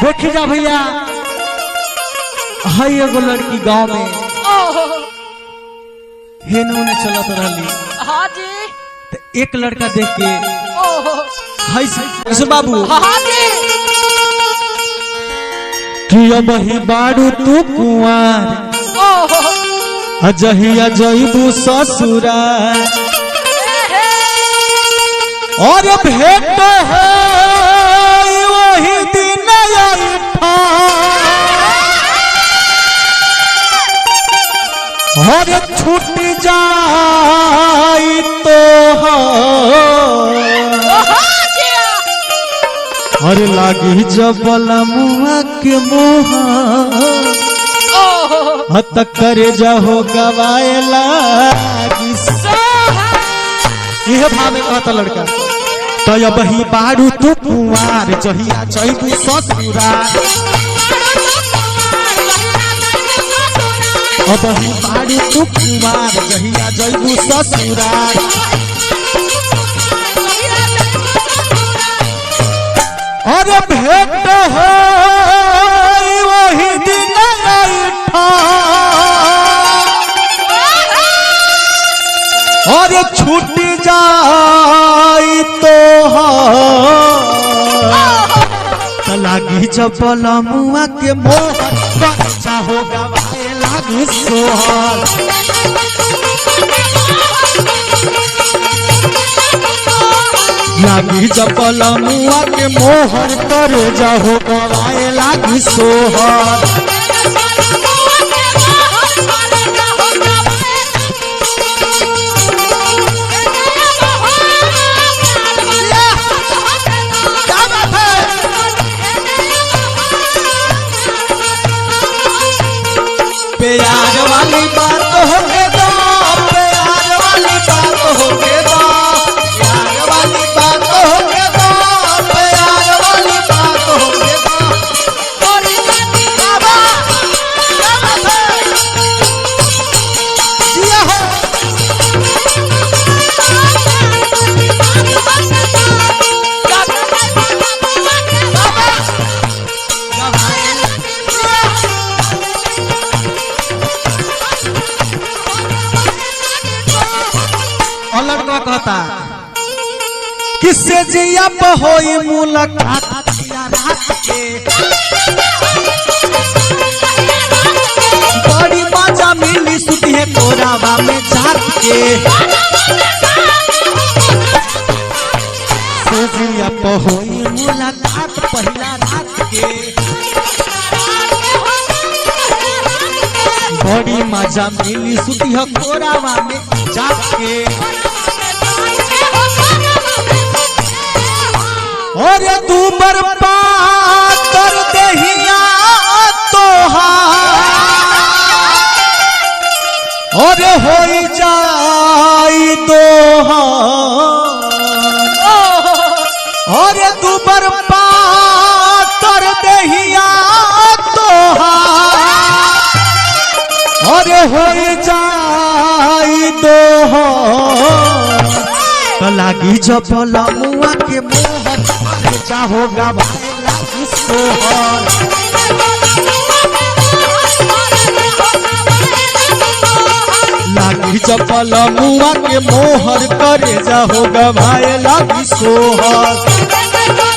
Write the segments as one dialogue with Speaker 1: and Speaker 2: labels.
Speaker 1: देखी जा भैया, है एगो लड़की गांव में हेनू ने चलत रही।
Speaker 2: हाँ जी।
Speaker 1: तो एक लड़का देख के है बाबू
Speaker 2: हाँ जी।
Speaker 1: कि अब ही बाड़ू तू कुंवार अजहिया जइबू ससुराल और भेंट है वही दिन और छूट जाई तो और लागी जबल मुआ के मुहा हत करे जाहो गवाए लागी। यह भाव में कहता लड़का तो अब ही बारू तू कुंवार जहिया जइबू ससुराल अब ही बारू तू कुंवार जहिया जइबू ससुराल और भेंट है वही दिन और छूट जाई तो लागी जबल मुआ के मोहर बच्चा हो गवाए लागी सोहर लागी जबल मुआ के मोहर कर जाहो गवाए लागी सोहर प्यार वाली बात हो के दो प्यार वाली बात हो के दो प्यार वाली बात हो के दो प्यार वाली बात हो के लड़का कहता किससे जिया होई मुलाकात रात के बड़ी मजा मिली सुती है कोरावा में जात के जिया होई मुलाकात पहला रात के बड़ी मजा मिली सुती है कोरावा में जात के और तू बर्बाद कर दहिया तोहार और हो जाई दोहार और तू बर्बाद कर दहिया तोहार और हो जाई दोहार लागी जबल मुआ के मोहर चाहो गवाए लागी सोहर लागी जबल मुआ के मोहर करे जाहो गवाए लागी सोहर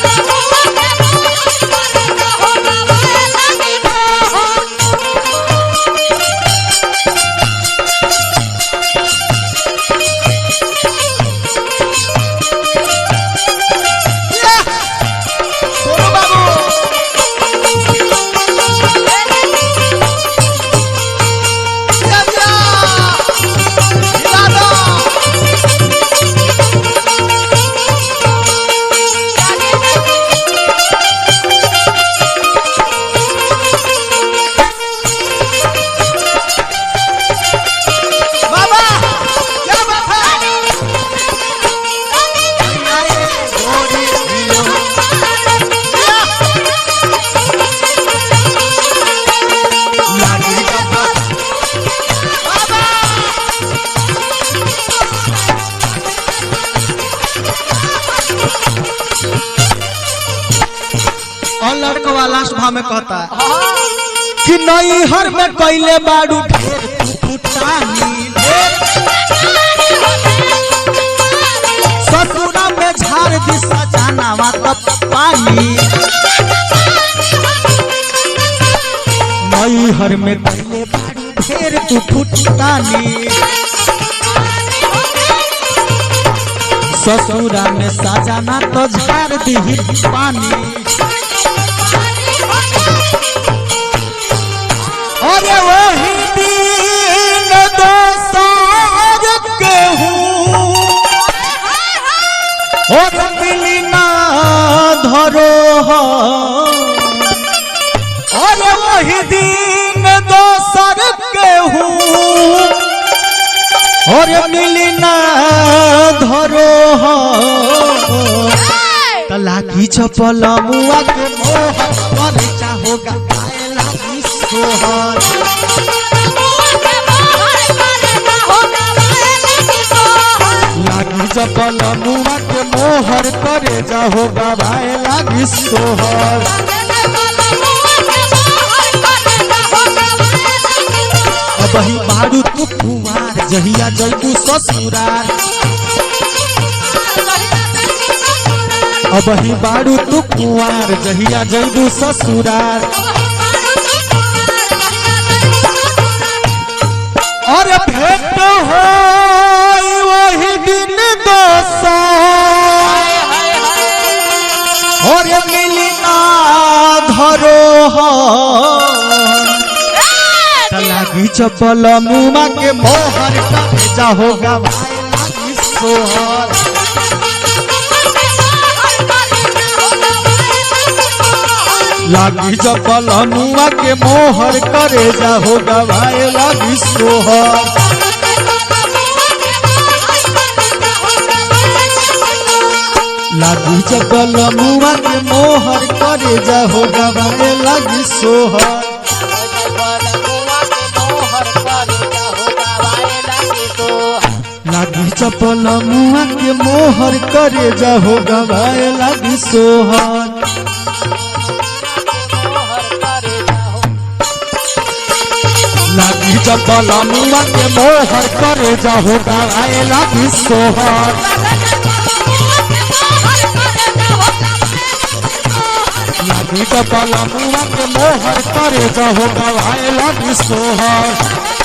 Speaker 1: और लड़कवा लास्ट भाव में कहता कि नई हर में कैले बाड़ू ढेर फुटानी ससुरा में झाड़ दी सजानावा तब पानी नई हर में कैले बाड़ू ढेर तू फुटानी ससुरा में सजाना तो झाड़ दी पानी अरे वही दिन दोसार के हूँ और मिली ना धरो अरे वही दिन दोसर के हूँ और मिली ना धरो तलाकी चपल मुआ के मोह पर चाहोगा लागी सोहर लागी चपल मुआ के मोहर करे जाहोगा भाई लागी सोहर अब ही बारू तू कुमार जहिया जैबू ससुरार अब ही बारू तू कुमार जहिया जैबू ससुरार और भेंट हो वही दिन दोसार और मिली ना धरो लागी चपल मुआ के मोहर करे जाहोगा भाई लागी सोहर लागी चपल मुआ के मोहर करे जाहोगा भाई लागी सोहर लागी चपल मुआ के मोहर करे जाहोगा भाई लागी सोहर लागी चपल मुआ के मोहर करे जाहोगा भाई लागी सोहर लागी चपल मुआ के मोहर करे जाहोगा भाई लागी सोहर लागी चपल मुआ के मोहर करे जाहोगा भाई लागी सोहर